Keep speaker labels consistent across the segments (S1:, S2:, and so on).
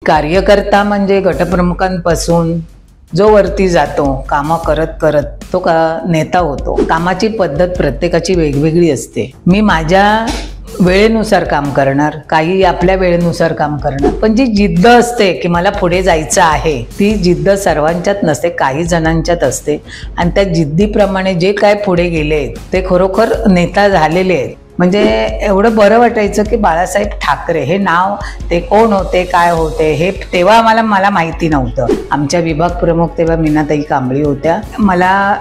S1: कार्यकर्ता म्हणजे गटप्रमुखांपासून जो वरती जातो कामं करत करत तो नेता होतो। कामाची पद्धत प्रत्येकाची वेगवेगळी असते। मी माझ्या वेळेनुसार काम करणार, काही आपल्या वेळेनुसार काम करणार, पण जी जिद्द असते की मला पुढे जायचं आहे ती जिद्द सर्वांच्यात नसते, काही जणांच्यात असते। आणि त्या जिद्दीप्रमाणे जे काय पुढे गेले ते खरोखर नेता झालेले आहेत। म्हणजे एवढं बरं वाटायचं की बाळासाहेब ठाकरे हे नाव, ते कोण होते, काय होते हे तेव्हा मला माहिती नव्हतं। आमच्या विभाग प्रमुख तेव्हा मीनाताई कांबळी होत्या। मला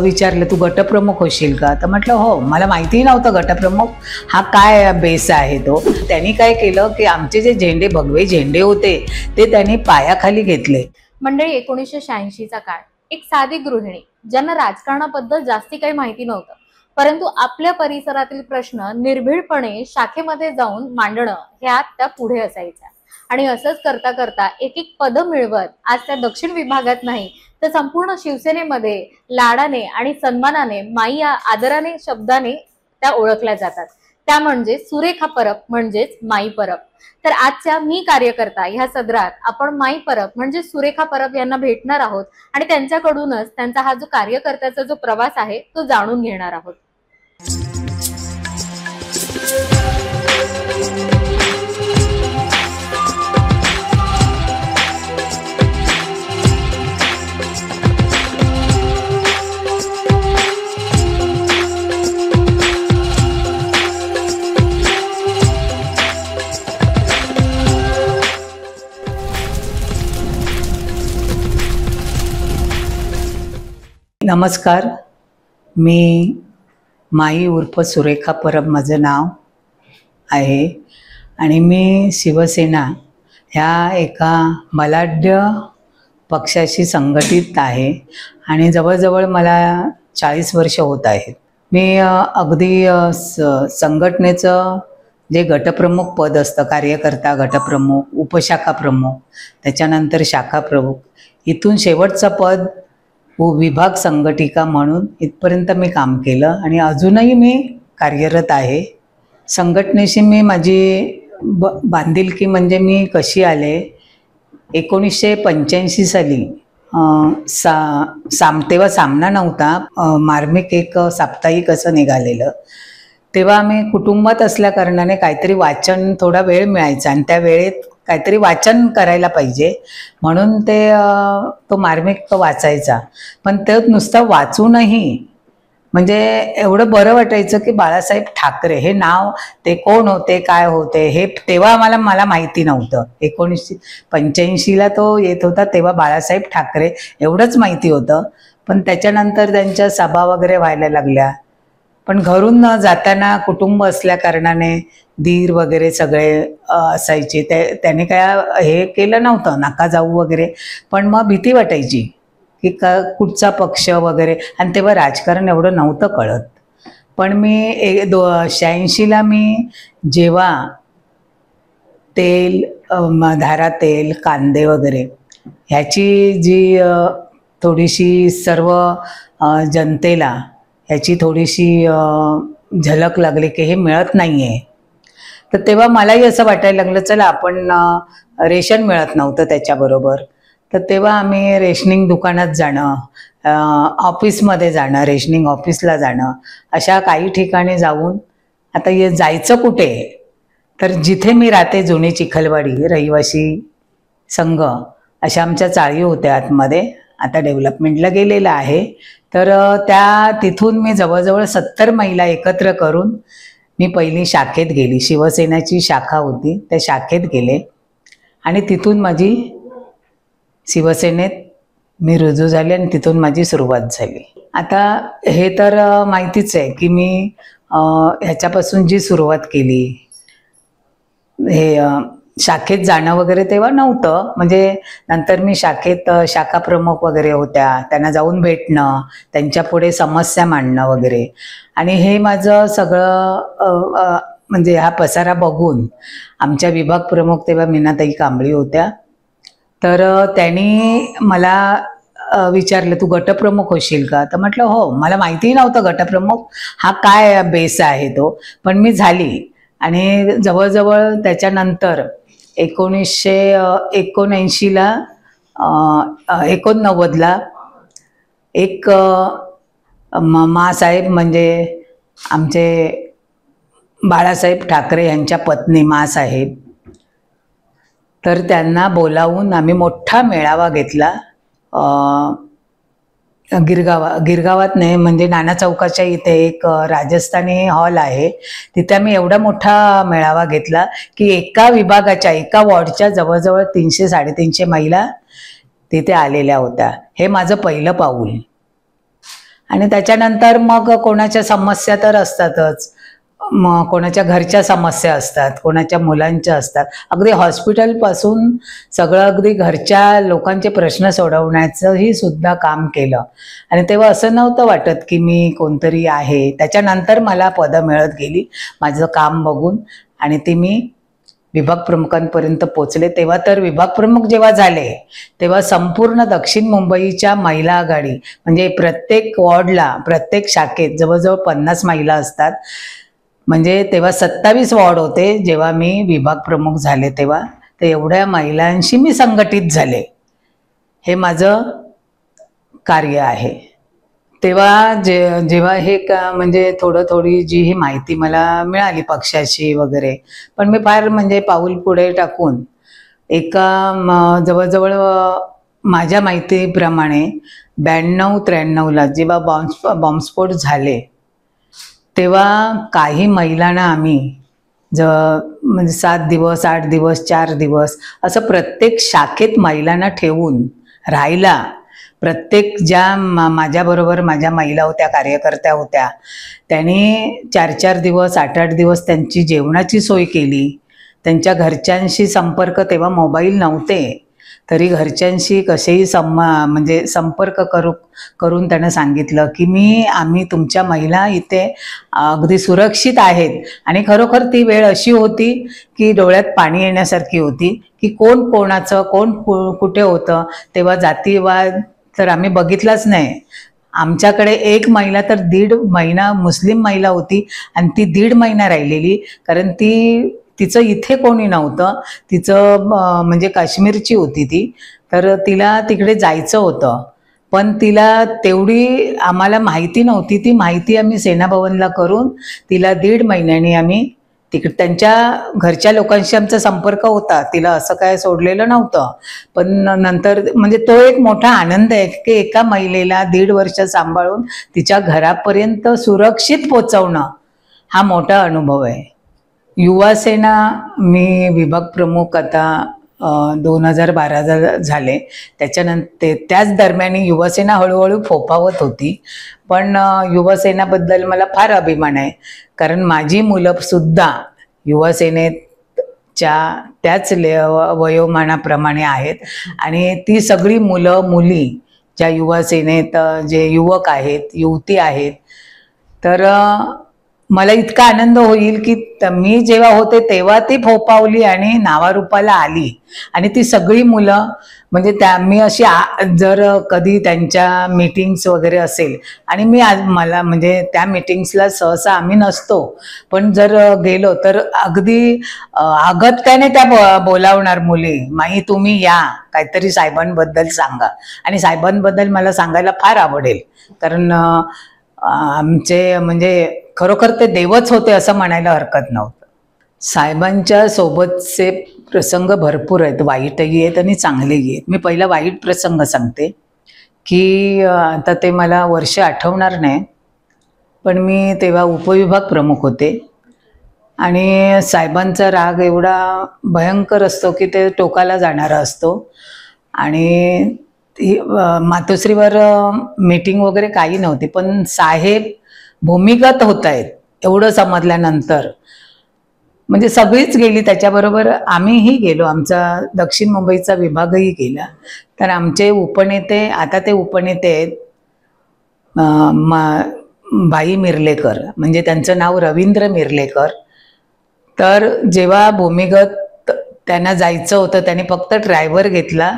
S1: विचारलं तू गटप्रमुख होशील का, तर म्हटलं हो। मला माहिती नव्हतं गटप्रमुख हा काय बेस आहे। तो त्यांनी काय केलं की आमचे जे झेंडे, भगवे झेंडे होते ते त्यांनी पायाखाली घेतले।
S2: मंडळी, 1986चा काळ, एक साधी गृहिणी ज्यांना राजकारणाबद्दल जास्ती काही माहिती नव्हतं, परंतु आपल्या परिसरातील प्रश्न निर्भीडपणे शाखेमध्ये जाऊन मांडणं ह्यात त्या पुढे असायच्या। आणि असंच करता करता एक एक पद मिळवत आज त्या दक्षिण विभागात नाही तर संपूर्ण शिवसेनेमध्ये लाडाने आणि सन्मानाने, माई या आदराने शब्दाने त्या ओळखल्या जातात। त्या म्हणजे सुरेखा परब, म्हणजेच माई परब। तर आजच्या मी कार्यकर्ता ह्या सदरात आपण माई परब म्हणजे सुरेखा परब यांना भेटणार आहोत आणि त्यांच्याकडूनच त्यांचा हा जो कार्यकर्त्याचा जो प्रवास आहे तो जाणून घेणार आहोत।
S1: नमस्कार, मी माई उर्फ सुरेखा परब माझं नाव आहे आणि मी शिवसेना ह्या एका बलाढ्य पक्षाशी संघटित आहे आणि जवळजवळ मला 40 वर्ष होत आहेत। मी अगदी संघटनेचं जे गटप्रमुख पद असतं, कार्यकर्ता, गटप्रमुख, उपशाखा प्रमुख, त्याच्यानंतर शाखा प्रमुख, इथून शेवटचं पद विभाग संघटिका म्हणून इथपर्यंत मी काम केलं आणि अजूनही मी कार्यरत आहे। संघटनेशी मी माझी बांधिलकी म्हणजे मी कशी आले, 1985 साली तेव्हा सामना नव्हता, मार्मिक एक साप्ताहिक असं निघालेलं। तेव्हा आम्ही कुटुंबात असल्या कारणाने काहीतरी वाचन, थोडा वेळ मिळायचा आणि त्या वेळेत काहीतरी वाचन करायला पाहिजे म्हणून तो मार्मिक वाचायचा। पण ते नुसतं वाचूनही म्हणजे एवढं बरं वाटायचं की बाळासाहेब ठाकरे हे नाव, ते कोण होते, काय होते हे तेव्हा मला माहिती नव्हतं। 1985ला तो येत होता तेव्हा बाळासाहेब ठाकरे एवढंच माहिती होतं। पण त्याच्यानंतर त्यांच्या सभा वगैरे व्हायला लागल्या, पण घरून जाताना कुटुंब असल्या कारणाने दीर वगैरे सगळे असायचे, त्याने काय हे केलं नव्हतं, नका जाऊ वगैरे, पण मग भीती वाटायची की कुठचा पक्ष वगैरे, आणि तेव्हा राजकारण एवढं नव्हतं कळत। पण मी 86ला मी जेव्हा तेल, धारा तेल, कांदे वगैरे ह्याची जी थोडीशी सर्व जनतेला ह्याची थोडीशी झलक लागली की हे मिळत नाही आहे, तर तेव्हा मलाही असं वाटायला लागलं चला आपण, रेशन मिळत नव्हतं त्याच्याबरोबर, तर तेव्हा आम्ही रेशनिंग दुकानात जाणं, ऑफिसमध्ये जाणं, रेशनिंग ऑफिसला जाणं, अशा काही ठिकाणी जाऊन आता जायचं कुठे, तर जिथे मी राहते जुनी चिखलवाडी रहिवासी संघ अशा आमच्या चाळी होत्या आतमध्ये, आता डेव्हलपमेंटला गेलेला आहे। तर तिथून मी जवळजवळ 70 महिला एकत्र करून मी पहिली शाखेत गेली, शिवसेनेची शाखा होती त्या शाखेत गेले आणि तिथून माझी शिवसेनेत मी रुजू झाले आणि तिथून माझी सुरुवात झाली। आता हे तर माहितीच आहे की मी ह्याच्यापासून जी सुरुवात केली, हे शाखेत जाणं वगैरे तेव्हा नव्हतं, म्हणजे नंतर मी शाखेत शाखा प्रमुख वगैरे होत्या, त्यांना जाऊन भेटणं, त्यांच्या पुढे समस्या मांडणं वगैरे, आणि हे माझं सगळं म्हणजे हा पसारा बघून आमच्या विभाग प्रमुख तेव्हा मीनाताई कांबळी होत्या, तर त्यांनी मला विचारलं तू गटप्रमुख होशील का, तर म्हटलं हो। मला माहिती नव्हतं गटप्रमुख हा काय बेस आहे तो, पण मी झाली आणि जवळजवळ त्याच्यानंतर 1979ला 89ला एक मासाहेब म्हणजे आमचे बाळासाहेब ठाकरे यांच्या पत्नी मासाहेब, तर त्यांना बोलावून आम्ही मोठा मेळावा घेतला. गिरगावात नाही म्हणजे नाना चौकाच्या इथे एक राजस्थानी हॉल आहे, तिथे आम्ही एवढा मोठा मेळावा घेतला की एका विभागाच्या एका वॉर्डच्या जवळजवळ 300-350 महिला तिथे आलेल्या होत्या. हे माझं पहिलं पाऊल. आणि त्याच्यानंतर मग कोणाच्या समस्या तर असतातच, मग कोणाच्या घरच्या समस्या असतात, कोणाच्या मुलांच्या असतात, अगदी हॉस्पिटलपासून सगळं अगदी घरच्या लोकांचे प्रश्न सोडवण्याचंही सुद्धा काम केलं. आणि तेव्हा असं नव्हतं वाटत की मी कोणतरी आहे. त्याच्यानंतर मला पदं मिळत गेली माझं काम बघून आणि ती मी विभाग प्रमुखांपर्यंत पोचले. तेव्हा तर विभाग प्रमुख जेव्हा झाले तेव्हा संपूर्ण दक्षिण मुंबईच्या महिला आघाडी म्हणजे प्रत्येक वॉर्डला प्रत्येक शाखेत जवळजवळ 50 महिला असतात. म्हणजे तेव्हा 27 वॉर्ड होते जेव्हा मी विभाग प्रमुख झाले तेव्हा. तर एवढ्या महिलांशी मी संघटित झाले. हे माझं कार्य आहे. तेव्हा जेव्हा हे म्हणजे थोडी जी ही माहिती मला मिळाली पक्षाची वगैरे, पण मी फार म्हणजे पाऊल पुढे टाकून एका जवळजवळ माझ्या माहितीप्रमाणे 92-93ला जेव्हा बॉम्बस्फोट झाले तेव्हा काही महिलांना आम्ही म्हणजे 7 दिवस 8 दिवस 4 दिवस असं प्रत्येक शाखेत महिलांना ठेवून राहिला. प्रत्येक ज्या माझ्याबरोबर माझ्या महिला होत्या, कार्यकर्त्या होत्या, त्यांनी 4-4 दिवस 8-8 दिवस त्यांची जेवणाची सोय केली. त्यांच्या घरच्यांशी संपर्क, तेव्हा मोबाईल नव्हते तरी घरच्यांशी कसेही म्हणजे संपर्क करून त्यांना सांगितलं की आम्ही तुमच्या महिला इथे अगदी सुरक्षित आहेत. आणि खरोखर ती वेळ अशी होती की डोळ्यात पाणी येण्यासारखी होती की कोण कोणाचं कोण कुठे होतं. तेव्हा जातीवाद तर आम्ही बघितलाच नाही. आमच्याकडे एक महिला तर 1.5 महिना मुस्लिम महिला होती आणि ती 1.5 महिना राहिलेली, कारण तिचं इथे कोणी नव्हतं. तिचं म्हणजे काश्मीरची होती ती, तर तिला तिकडे जायचं होतं पण तिला तेवढी आम्हाला माहिती नव्हती. ती माहिती आम्ही सेना भवनला करून तिला 1.5 महिन्याने आम्ही तिकडे त्यांच्या घरच्या लोकांशी आमचा संपर्क होता. तिला असं काय सोडलेलं नव्हतं. पण नंतर म्हणजे तो एक मोठा आनंद आहे की एका महिलेला 1.5 वर्ष सांभाळून तिच्या घरापर्यंत सुरक्षित पोचवणं हा मोठा अनुभव आहे. युवा सेना मी विभाग प्रमुख आता 2012 झाले. त्याच्यानंतर त्याच दरम्यान युवासेना हळूहळू फोफावत होती. पण युवासेनाबद्दल मला फार अभिमान आहे, कारण माझी मुलं सुद्धा युवासेनेच्या त्याच वयोमानाप्रमाणे आहेत. आणि ती सगळी मुलं मुली ज्या युवासेनेत जे युवक आहेत, युवती आहेत, तर मला इतका आनंद होईल की मी जेव्हा होते तेव्हा ती फोपावली आणि नावारूपाला आली. आणि ती सगळी मुलं म्हणजे मी अशी जर कधी त्यांच्या मीटिंग्स वगैरे असेल आणि मला म्हणजे त्या मीटिंग्सला सहसा आम्ही नसतो, पण जर गेलो तर अगदी अगत्याने त्या बोलावणार मुली, माई तुम्ही या, काहीतरी साहेबांबद्दल सांगा. आणि साहेबांबद्दल मला सांगायला फार आवडेल, कारण आमचे म्हणजे खरोखर ते देवच होते असं म्हणायला हरकत नव्हतं. साहेबांच्या सोबतचे प्रसंग भरपूर आहेत, वाईटही आहेत आणि चांगलेही आहेत. मी पहिला वाईट प्रसंग सांगते की आता ते मला वर्ष आठवणार नाही, पण मी तेव्हा उपविभाग प्रमुख होते आणि साहेबांचा राग एवढा भयंकर असतो की ते टोकाला जाणारा असतो. आणि मातोश्रीवर मीटिंग वगैरे काही नव्हती, पण साहेब भूमिगत होत आहेत एवढं समजल्यानंतर म्हणजे सगळीच गेली, त्याच्याबरोबर आम्हीही गेलो, आमचा दक्षिण मुंबईचा विभागही गेला. तर आमचे उपनेते, आता ते उपनेते आहेत भाई मिर्लेकर, म्हणजे त्यांचं नाव रवींद्र मिर्लेकर. तर जेव्हा भूमिगत त्यांना जायचं होतं, त्याने फक्त ड्रायव्हर घेतला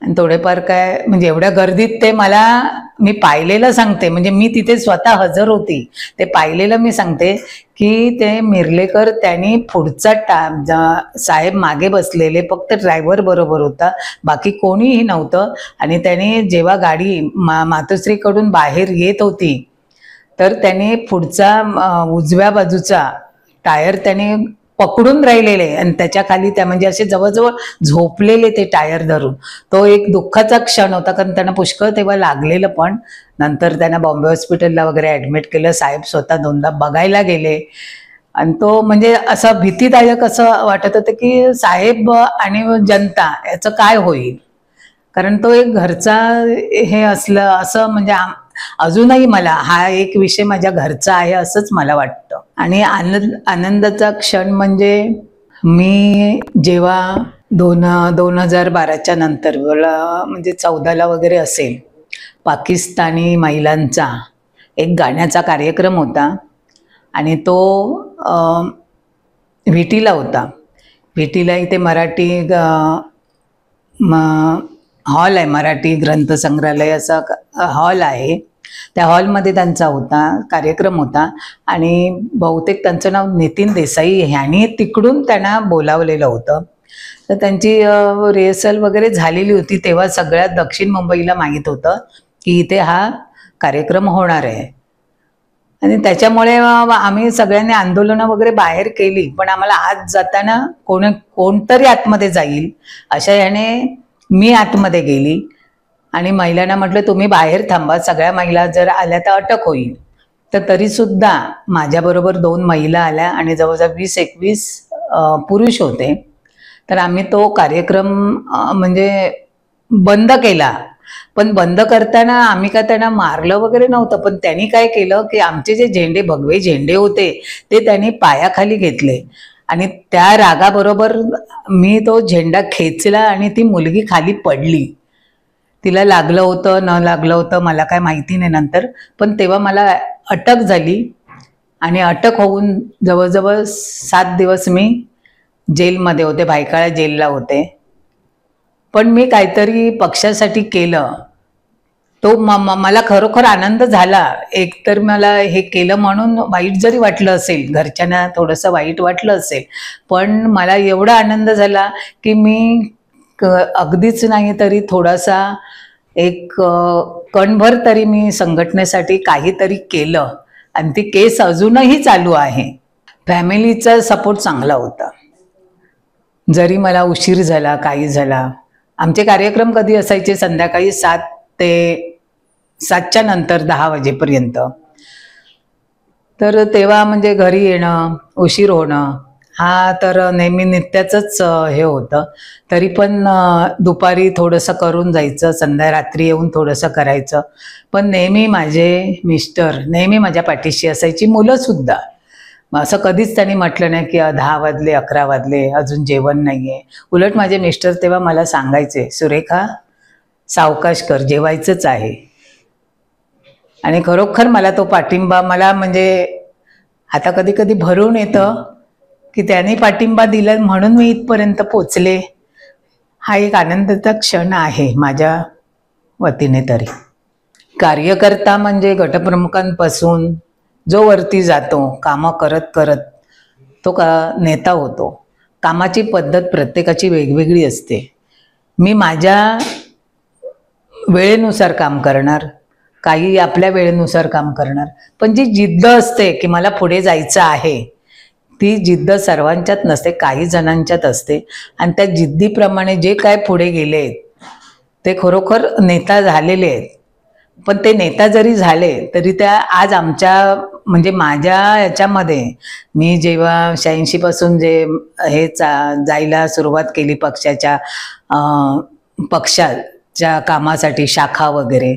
S1: आणि थोडेफार काय म्हणजे एवढ्या गर्दीत ते मला मी पाहिलेलं सांगते, म्हणजे मी तिथे स्वतः हजर होती, ते पाहिलेलं मी सांगते की ते मिर्लेकर त्यांनी पुढचा साहेब मागे बसलेले, फक्त ड्रायव्हर बरोबर होता, बाकी कोणीही नव्हतं. आणि त्याने जेव्हा गाडी मातोश्रीकडून बाहेर येत होती तर त्याने पुढचा उजव्या बाजूचा टायर त्याने पकडून राहिलेले आणि त्याच्या खाली त्या म्हणजे असे जवळजवळ झोपलेले ते टायर धरून. तो एक दुःखाचा क्षण होता, कारण त्यांना पुष्कळ तेव्हा लागलेलं. पण नंतर त्यांना बॉम्बे हॉस्पिटलला वगैरे ॲडमिट केलं, साहेब स्वतः दोनदा बघायला गेले. आणि तो म्हणजे असं भीतीदायक असं वाटत होतं की साहेब आणि जनता याचं काय होईल, कारण तो एक घरचा हे असलं असं म्हणजे अजूनही मला हा एक विषय माझ्या घरचा आहे असंच मला वाटतं. आणि आनंदाचा क्षण म्हणजे मी जेव्हा 2012च्या नंतर म्हणजे 14ला वगैरे असेल, पाकिस्तानी महिलांचा एक गाण्याचा कार्यक्रम होता आणि तो व्हीटीला होता. व्हीटीला इथे मराठी हॉल आहे, मराठी ग्रंथ संग्रहालय असा हॉल आहे. त्या हॉलमध्ये त्यांचा कार्यक्रम होता आणि बहुतेक त्यांचं नाव नितीन देसाई ह्यांनी तिकडून त्यांना बोलावलेलं होतं. तर त्यांची रिहर्सल वगैरे झालेली होती. तेव्हा सगळ्या दक्षिण मुंबईला माहीत होतं की इथे हा कार्यक्रम होणार आहे. आणि त्याच्यामुळे आम्ही सगळ्यांनी आंदोलनं वगैरे बाहेर केली, पण आम्हाला आत जाताना कोणतरी आतमध्ये जाईल अशा याने मी आतमध्ये गेली आणि महिलांना म्हटलं तुम्ही बाहेर थांबा, सगळ्या महिला जर आल्या तर अटक होईल. तर तरीसुद्धा माझ्याबरोबर 2 महिला आल्या आणि जवळजवळ 20-21 पुरुष होते. तर आम्ही तो कार्यक्रम म्हणजे बंद केला. पण बंद करताना आम्ही काय त्यांना मारलं वगैरे नव्हतं, पण त्यांनी काय केलं की आमचे जे झेंडे भगवे झेंडे होते ते त्यांनी पायाखाली घेतले आणि त्या रागाबरोबर मी तो झेंडा खेचला आणि ती मुलगी खाली पडली. तिला लागलं होतं न लागलं होतं मला काय माहिती नाही नंतर, पण तेव्हा मला अटक झाली आणि अटक होऊन जवळजवळ 7 दिवस मी जेलमध्ये होते, भायखळा जेलला होते. पण मी काहीतरी पक्षासाठी केलं, तो मला खरोखर आनंद झाला. एकतर मला हे केलं म्हणून वाईट जरी वाटलं असेल, घरच्यांना थोडंसं वाईट वाटलं असेल, पण मला एवढा आनंद झाला की मी अगदीच नाही तरी थोडासा एक कणभर तरी मी संघटनेसाठी काहीतरी केलं आणि ती केस अजूनही चालू आहे. फॅमिलीचा सपोर्ट चांगला होता. जरी मला उशीर झाला काही झाला, आमचे कार्यक्रम कधी असायचे संध्याकाळी 7 ते 7च्या नंतर 10 वाजेपर्यंत. तर तेव्हा म्हणजे घरी येणं उशीर होणं हा तर नेहमी नित्याचंच हे होतं. तरी पण दुपारी थोडंसं करून जायचं, रात्री येऊन थोडंसं करायचं. पण नेहमी माझे मिस्टर नेहमी माझ्या पाठीशी असायची, मुलंसुद्धा. असं कधीच त्यांनी म्हटलं नाही की 10 वाजले 11 वाजले अजून जेवण नाही आहे. उलट माझे मिस्टर तेव्हा मला सांगायचे, सुरेखा सावकाश कर, जेवायचंच आहे. आणि खरोखर मला तो पाठिंबा मला म्हणजे आता कधी कधी भरून येतं की त्यांनी पाठिंबा दिला म्हणून मी इथपर्यंत पोचले. हा एक आनंदाचा क्षण आहे माझ्या वतीने. तरी कार्यकर्ता म्हणजे गटप्रमुखांपासून जो वरती जातो कामं करत करत तो नेता होतो. कामाची पद्धत प्रत्येकाची वेगवेगळी असते. मी माझ्या वेळेनुसार काम करणार, काही आपल्या वेळेनुसार काम करणार, पण जी जिद्द असते की मला पुढे जायचं आहे ती जिद्द सर्वांच्यात नसते, काही जणांच्यात असते. आणि त्या जिद्दीप्रमाणे जे काय पुढे गेले ते खरोखर नेता झालेले आहेत. पण ते नेता जरी झाले तरी त्या आज आमच्या म्हणजे माझ्या याच्यामध्ये मी जेव्हा 86 पासून जे हे जायला सुरुवात केली पक्षाच्या कामासाठी शाखा वगैरे,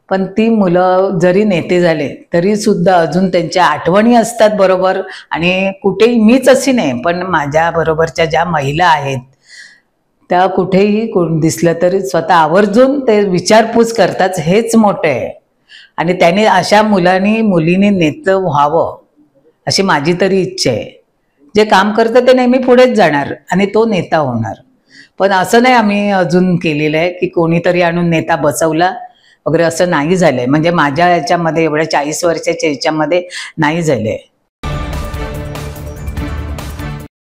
S1: पण ती मुलं जरी नेते झाले तरी सुद्धा अजून त्यांच्या आठवणी असतात बरोबर. आणि कुठेही मीच अशी नाही, पण माझ्या बरोबरच्या ज्या महिला आहेत त्या कुठेही कोण दिसलं तरी स्वतः आवर्जून ते विचारपूस करतात, हेच मोठं आहे. आणि त्याने अशा मुलींनी नेतं व्हावं अशी माझी तरी इच्छा आहे. जे काम करतं ते नेहमी पुढेच जाणार आणि तो नेता होणार. पण असं नाही आम्ही अजून केलेलं आहे की कोणीतरी आणून नेता बसवला वगैरे, असं नाही झालंय. म्हणजे माझ्या याच्यामध्ये एवढ्या 40 वर्षाच्या याच्यामध्ये नाही झालंय.